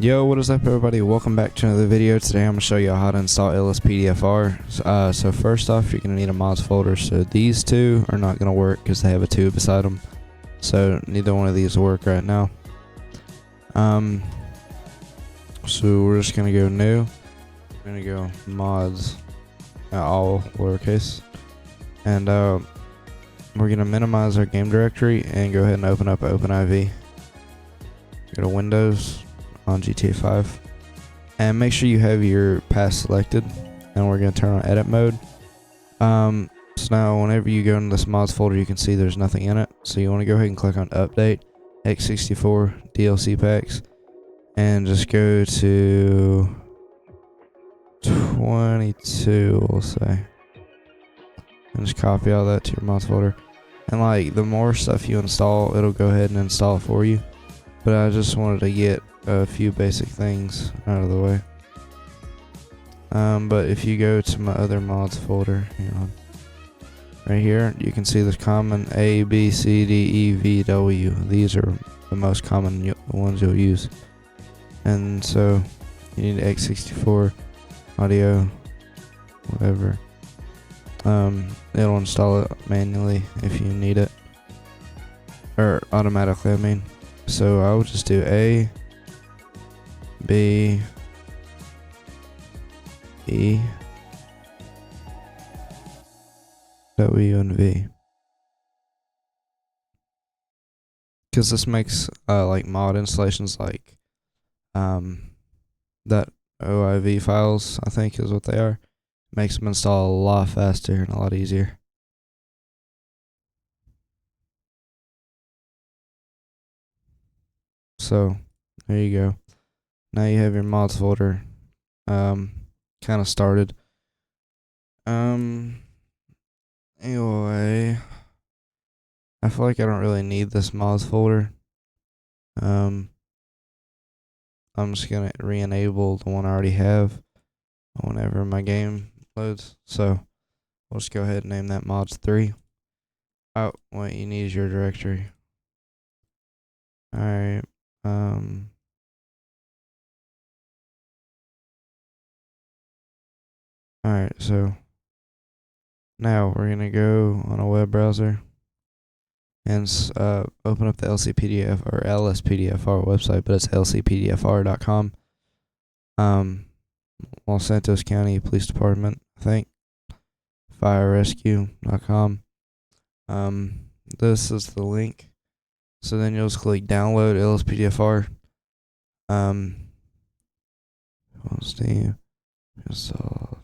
Yo, what is up everybody? Welcome back to another video. Today I'm going to show you how to install Lspdfr. So first off, you're going to need a mods folder. So these two are not going to work because they have a 2 beside them. So neither one of these will work right now. So we're just going to go new. We're going to go mods, all lowercase. And we're going to minimize our game directory and go ahead and open up OpenIV. Go to Windows on GTA 5 and make sure you have your path selected, and we're going to turn on edit mode. So now whenever you go into this mods folder, you can see there's nothing in it, so you want to go ahead and click on update x64 DLC packs and just go to 22, we'll say, and just copy all that to your mods folder. And like the more stuff you install, it'll go ahead and install it for you. But I just wanted to get a few basic things out of the way. But if you go to my other mods folder, hang on, right here, you can see the common A, B, C, D, E, V, W. These are the most common ones you'll use. And so you need x64 audio, whatever. It'll install it manually if you need it, or automatically, I mean. So I will just do A, B, E, W, and V. Because this makes like mod installations like that OIV files, I think is what they are. Makes them install a lot faster and a lot easier. So there you go. Now you have your mods folder kind of started. Anyway, I feel like I don't really need this mods folder. I'm just gonna re-enable the one I already have whenever my game loads. So we'll just go ahead and name that mods 3. Oh, what you need is your directory. Alright. Alright, so now we're gonna go on a web browser and open up the Lspdfr or Lspdfr website, but it's lspdfr.com. Los Santos County Police Department, I think. Firerescue.com. This is the link. So then you'll just click download Lspdfr. Steam install.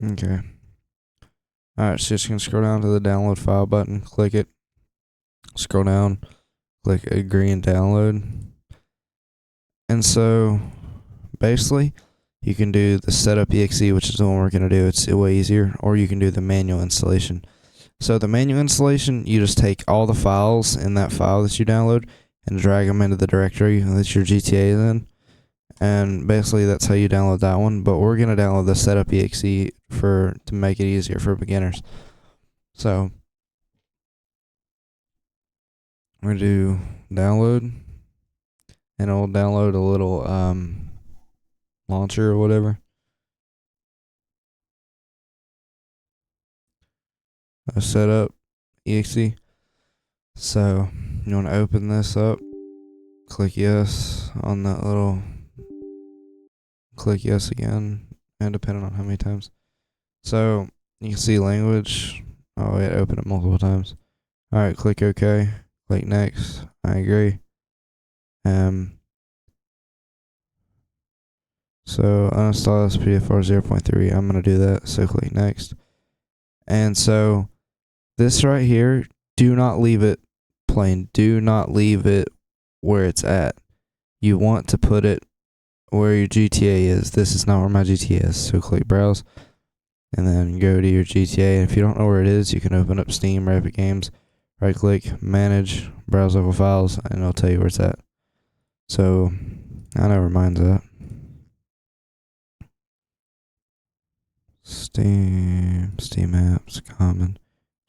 Okay. Alright, so just gonna scroll down to the download file button, click it, scroll down, click agree and download. And so basically you can do the setup exe, which is the one we're gonna do. It's way easier, or you can do the manual installation. So the manual installation, you just take all the files in that file that you download and drag them into the directory that your GTA is in. And basically that's how you download that one. But we're gonna download the setup exe to make it easier for beginners. So we're gonna do download, and it'll download a little launcher or whatever. A setup exe. So you want to open this up, click yes on that little, click yes again, and depending on how many times. So you can see language. Oh, wait, open it multiple times. Alright, click OK, click next, I agree. So uninstall Lspdfr 0.3, I'm going to do that, so click next. And so this right here, do not leave it plain. Do not leave it where it's at. You want to put it where your GTA is. This is not where my GTA is, so click browse and then go to your GTA. And if you don't know where it is, you can open up Steam or Epic Games, right click, manage, browse local files, and it'll tell you where it's at. So I know where mine's at. Steam apps, common,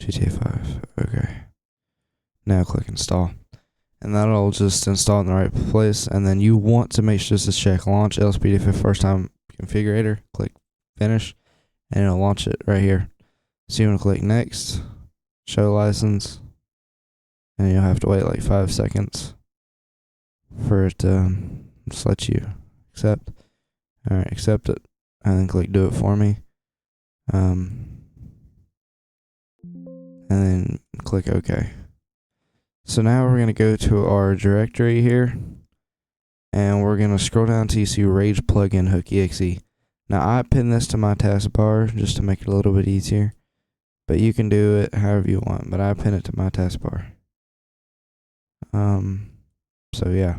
GTA 5. Okay. Now click install. And that'll just install in the right place. And then you want to make sure this is check launch Lspdfr first time configurator. Click finish and it'll launch it right here. So you want to click next, show license, and you'll have to wait like 5 seconds for it to just let you accept. Alright, accept it, and then click do it for me. And then click OK. So now we're going to go to our directory here, and we're going to scroll down till you see Rage plugin hook exe. Now I pinned this to my taskbar just to make it a little bit easier, but you can do it however you want, but I pin it to my taskbar. So yeah,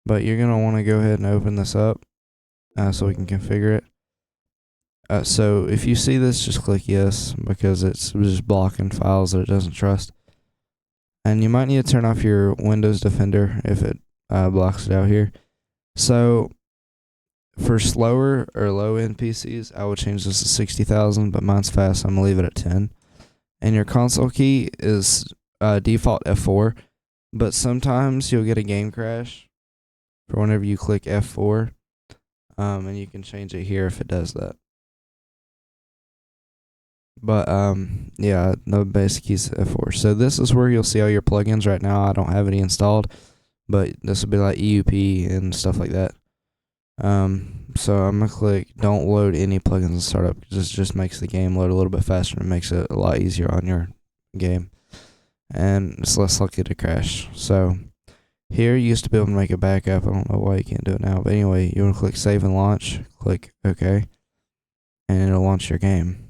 but you're going to want to go ahead and open this up so we can configure it. So if you see this, just click yes, because it's just blocking files that it doesn't trust. And you might need to turn off your Windows Defender if it blocks it out here. So for slower or low end PCs, I would change this to 60,000, but mine's fast, so I'm gonna leave it at 10. And your console key is default F4, but sometimes you'll get a game crash for whenever you click F4, and you can change it here if it does that. But yeah, the basic keys F4. So this is where you'll see all your plugins. Right now I don't have any installed, but this will be like EUP and stuff like that. So I'm gonna click don't load any plugins in startup. This just makes the game load a little bit faster and makes it a lot easier on your game, and it's less likely to crash. So here you used to be able to make a backup. I don't know why you can't do it now, but anyway, you want to click save and launch, click OK, and it'll launch your game.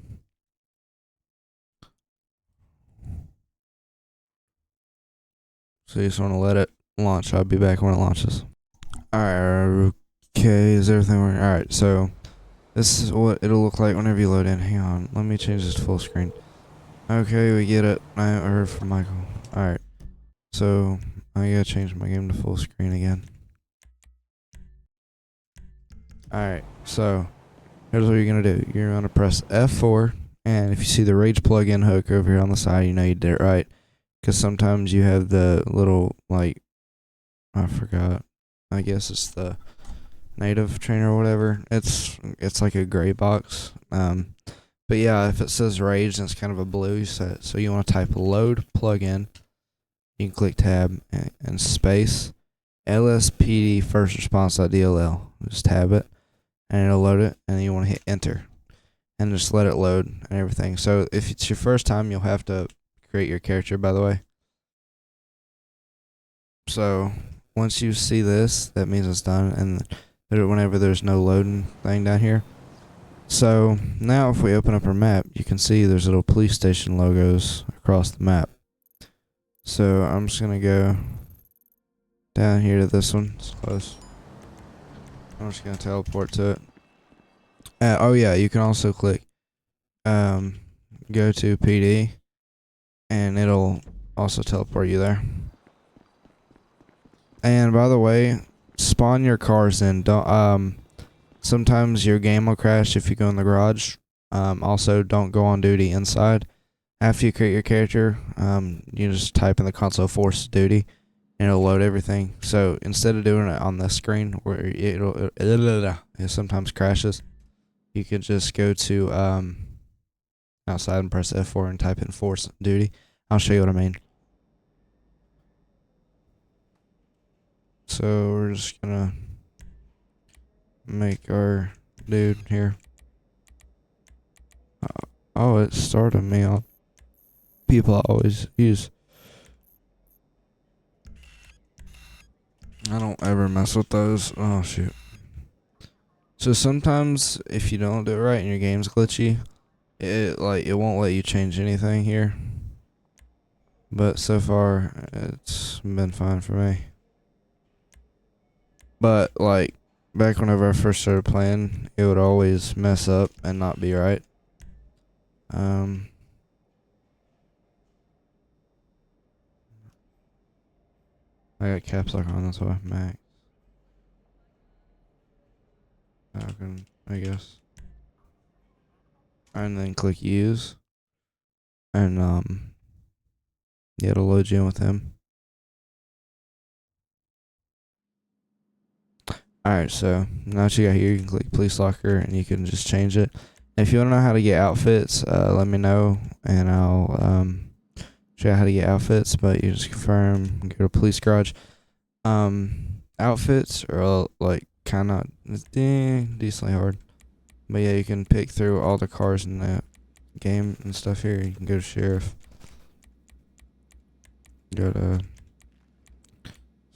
So you just want to let it launch. I'll be back when it launches. Alright, okay, is everything working? Alright, so this is what it'll look like whenever you load in. Hang on, let me change this to full screen. Okay, we get it. I heard from Michael. Alright, so I gotta change my game to full screen again. Alright, so here's what you're gonna do. You're gonna press F4, and if you see the Rage plugin hook over here on the side, you know you did it right. Because sometimes you have the little, like, I forgot. I guess it's the native trainer or whatever. It's like a gray box. But yeah, if it says Rage, then it's kind of a blue set. So you want to type load plugin. You can click tab and space LSPD first response.dll. Just tab it, and it'll load it. And then you want to hit enter, and just let it load and everything. So if it's your first time, you'll have to create your character, by the way. So once you see this, that means it's done, and whenever there's no loading thing down here. So now if we open up our map, you can see there's little police station logos across the map. So I'm just gonna go down here to this one. It's close. I'm just gonna teleport to it. Oh yeah, you can also click go to PD, and it'll also teleport you there. And by the way, spawn your cars in. Don't sometimes your game will crash if you go in the garage. Also, don't go on duty inside. After you create your character, you just type in the console force duty, and it'll load everything. So instead of doing it on the screen where it sometimes crashes, you could just go to outside and press F4 and type in force duty. I'll show you what I mean. So we're just gonna make our dude here. Oh, it started me on people I always use. I don't ever mess with those. Oh shoot. So sometimes if you don't do it right and your game's glitchy, it won't let you change anything here. But so far it's been fine for me. But like back whenever I first started playing, it would always mess up and not be right. I got caps lock on, that's why. Max. I guess. And then click use. And Yeah, it'll load you in with him. Alright, so now that you got here, you can click police locker and you can just change it. If you want to know how to get outfits, let me know and I'll show you how to get outfits. But you just confirm, go to police garage. Outfits are like kind of decently hard, but yeah, you can pick through all the cars in that game and stuff here. You can go to sheriff, go to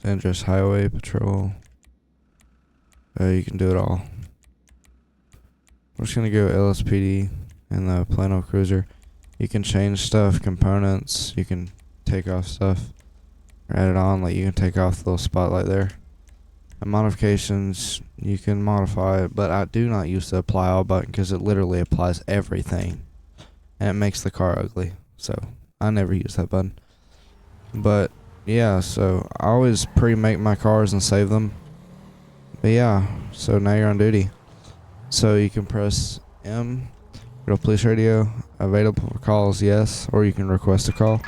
San Andreas Highway Patrol. You can do it all. We're just gonna go LSPD and the Plano Cruiser. You can change stuff, components. You can take off stuff, or add it on. Like you can take off the little spotlight there. And modifications, you can modify it, but I do not use the apply all button because it literally applies everything, and it makes the car ugly. So I never use that button. But yeah, so I always pre-make my cars and save them. But yeah, so now you're on duty. So you can press M, go to police radio, available for calls, yes, or you can request a call.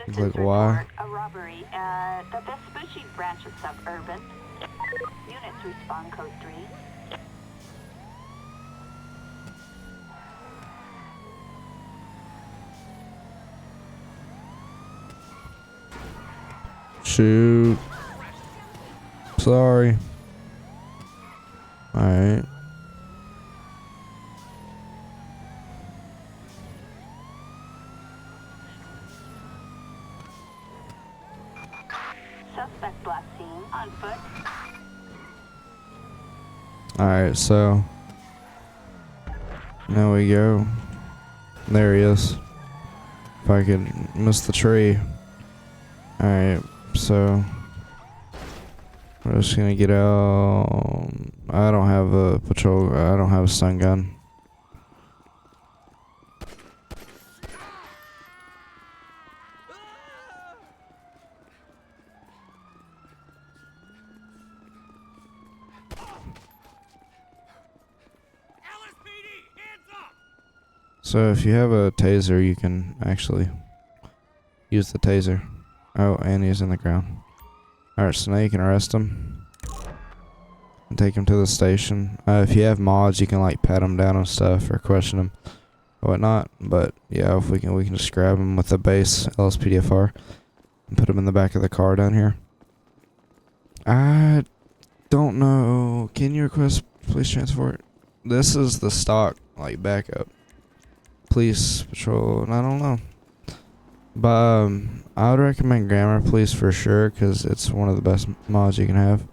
You click Y. A robbery at the Vespucci branch of Suburban. Units respond code 3. Shoot. Sorry. Alright. Suspect last seen on foot. Alright, so now we go. There he is. If I could miss the tree. Alright, so we're just gonna get out. I don't have a patrol. I don't have a stun gun. So if you have a taser, you can actually use the taser. Oh, and he's in the ground. Alright, so now you can arrest him and take him to the station. If you have mods, you can like pat him down and stuff or question him or whatnot. But yeah, if we can just grab him with the base Lspdfr and put him in the back of the car down here. I don't know. Can you request police transport? This is the stock like backup. Police patrol, and I don't know. But I would recommend Grammar Police for sure because it's one of the best mods you can have.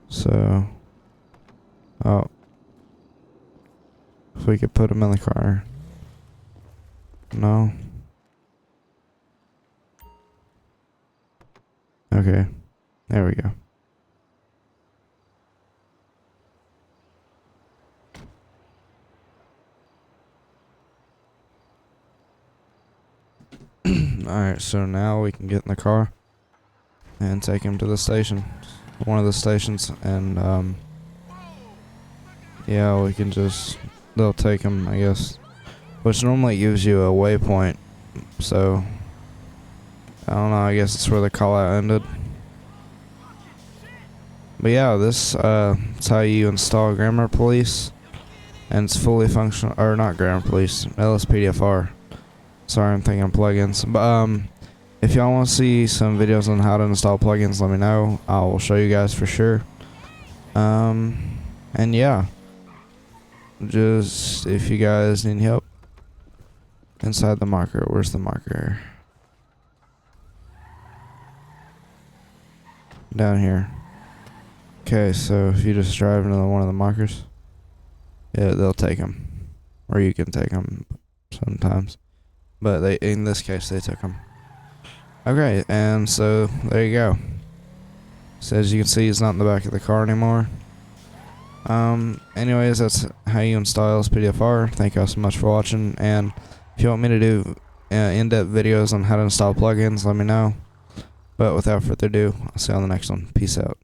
So, oh, if we could put him in the car. No. Okay, there we go. Alright, so now we can get in the car and take him to the station. One of the stations, and yeah, we can just, they'll take him, I guess. Which normally gives you a waypoint, so I don't know, I guess it's where the call out ended. But yeah, this is how you install Grammar Police, and it's fully functional, or not Grammar Police, Lspdfr. Sorry, I'm thinking of plugins. But if y'all want to see some videos on how to install plugins, let me know. I will show you guys for sure. And yeah, just if you guys need help inside the marker, where's the marker? Down here. Okay, so if you just drive into one of the markers, yeah, they'll take them, or you can take them sometimes. But they, in this case, they took him. Okay, and so there you go. So as you can see, he's not in the back of the car anymore. Anyways, that's how you install Lspdfr. Thank you all so much for watching. And if you want me to do in-depth videos on how to install plugins, let me know. But without further ado, I'll see you on the next one. Peace out.